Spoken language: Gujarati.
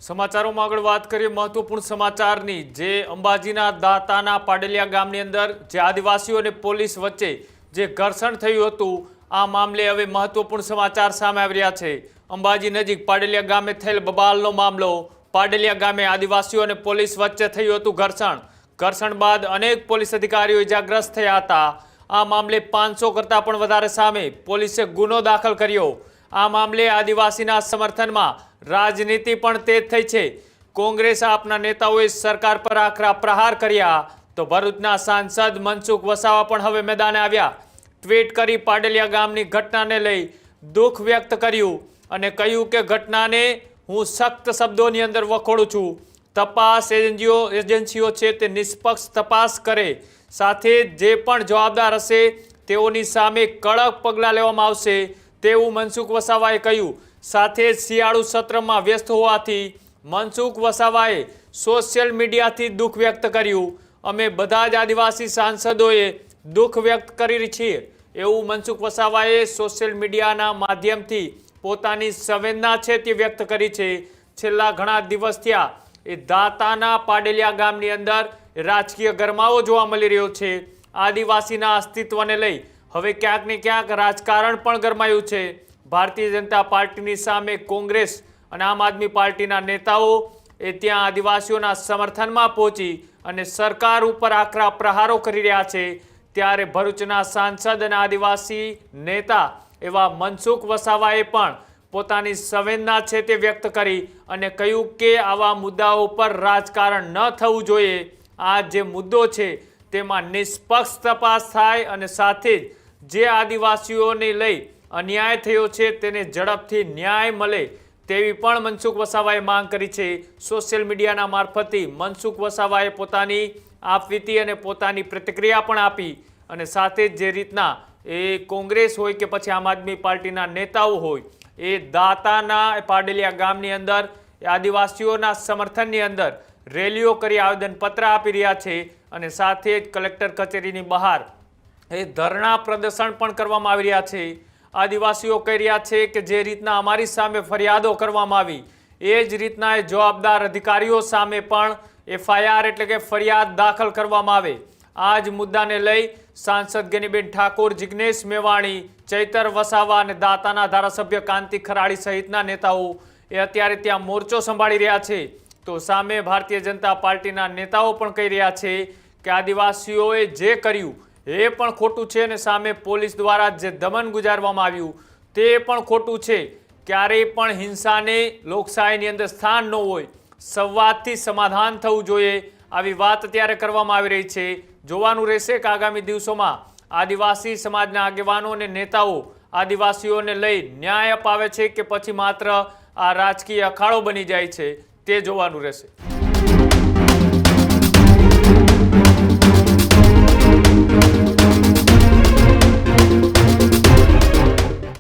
સમાચારોમાં આગળ વાત કરીએ મહત્વપૂર્ણ સમાચારની જે અંબાજીના દાતાના પાડલિયા ગામની અંદર જે આદિવાસીઓ અને પોલીસ વચ્ચે જે ઘર્ષણ થયું હતું આ મામલે હવે મહત્વપૂર્ણ સમાચાર સામે આવી રહ્યા છે। અંબાજી નજીક પાડલિયા ગામે થયેલ બબાલનો મામલો। પાડલિયા ગામે આદિવાસીઓ અને પોલીસ વચ્ચે થયું હતું ઘર્ષણ બાદ અનેક પોલીસ અધિકારીઓ ઇજાગ્રસ્ત થયા હતા। આ મામલે 500 કરતાં પણ વધારે સામે પોલીસે ગુનો દાખલ કર્યો। આ મામલે આદિવાસીના સમર્થનમાં રાજનીતિ પણ તેજ થઈ છે। કોંગ્રેસ આપના નેતાઓએ સરકાર પર આકરા પ્રહાર કર્યા તો ભરૂચના સાંસદ મનસુખ વસાવા પણ હવે મેદાને આવ્યા। ટ્વીટ કરી પાડલિયા ગામની ઘટનાને લઈ દુઃખ વ્યક્ત કર્યું અને કહ્યું કે ઘટનાને હું સખ્ત શબ્દોની અંદર વખોડું છું। તપાસ એજન્સીઓ છે તે નિષ્પક્ષ તપાસ કરે, સાથે જે પણ જવાબદાર હશે તેઓની સામે કડક પગલાં લેવામાં આવશે તેવું મનસુખ વસાવાએ કહ્યું। સાથે શિયાળુ સત્રમાં વ્યસ્ત હોવાથી મનસુખ વસાવાએ સોશિયલ મીડિયાથી દુઃખ વ્યક્ત કર્યું। અમે બધા જ આદિવાસી સાંસદોએ દુઃખ વ્યક્ત કરી છીએ એવું મનસુખ વસાવાએ સોશિયલ મીડિયાના માધ્યમથી પોતાની સંવેદના છે તે વ્યક્ત કરી છે। છેલ્લા ઘણા દિવસ થયા એ દાતાના પાડલિયા ગામની અંદર રાજકીય ગરમાવો જોવા મળી રહ્યો છે। આદિવાસીના અસ્તિત્વને લઈ હવે ક્યાંક ને ક્યાંક રાજકારણ પણ ગરમાયું છે। ભારતીય જનતા પાર્ટીની સામે કોંગ્રેસ અને આમ આદમી પાર્ટીના નેતાઓ એ ત્યાં આદિવાસીઓના સમર્થનમાં પહોંચી અને સરકાર ઉપર આકરા પ્રહારો કરી રહ્યા છે। ત્યારે ભરૂચના સાંસદ અને આદિવાસી નેતા એવા મનસુખ વસાવાએ પણ પોતાની સંવેદના છે તે વ્યક્ત કરી અને કહ્યું કે આવા મુદ્દાઓ પર રાજકારણ ન થવું જોઈએ। આ જે મુદ્દો છે તેમાં નિષ્પક્ષ તપાસ થાય અને સાથે જ જે આદિવાસીઓને લઈ અન્યાય થયો છે તેને ઝડપથી ન્યાય મળે તેવી પણ મનસુખ વસાવાએ માંગ કરી છે। સોશિયલ મીડિયાના મારફતથી મનસુખ વસાવાએ પોતાની આપવીતી અને પોતાની પ્રતિક્રિયા પણ આપી અને સાથે જ જે રીતના એ કોંગ્રેસ હોય કે પછી આમ આદમી પાર્ટીના નેતાઓ હોય એ દાતાના પાડલિયા ગામની અંદર આદિવાસીઓના સમર્થનની અંદર રેલીઓ કરી આવેદનપત્ર આપી રહ્યા છે અને સાથે જ કલેક્ટર કચેરીની બહાર એ ધરણા પ્રદર્શન પણ કરવામાં આવી રહ્યા છે। આદિવાસીઓ કહી રહ્યા છે કે જે રીતના અમારી સામે ફરિયાદો કરવામાં આવી એ જ રીતના એ જવાબદાર અધિકારીઓ સામે પણ FIR એટલે કે ફરિયાદ દાખલ કરવામાં આવે। આ જ મુદ્દાને લઈ સાંસદ ગેનીબેન ઠાકોર, જિગ્નેશ મેવાણી, ચૈતર વસાવા અને દાતાના ધારાસભ્ય કાંતિ ખરાડી સહિતના નેતાઓ એ અત્યારે ત્યાં મોરચો સંભાળી રહ્યા છે। તો સામે ભારતીય જનતા પાર્ટીના નેતાઓ પણ કહી રહ્યા છે કે આદિવાસીઓએ જે કર્યું એ પણ ખોટું છે અને સામે પોલીસ દ્વારા જે દમન ગુજારવામાં આવ્યું તે પણ ખોટું છે। ક્યારેય પણ હિંસાને લોકશાહીની અંદર સ્થાન ન હોય, સંવાદથી સમાધાન થવું જોઈએ આવી વાત અત્યારે કરવામાં આવી રહી છે। જોવાનું રહેશે કે આગામી દિવસોમાં આદિવાસી સમાજના આગેવાનો અને નેતાઓ આદિવાસીઓને લઈ ન્યાય અપાવે છે કે પછી માત્ર આ રાજકીય અખાડો બની જાય છે તે જોવાનું રહેશે।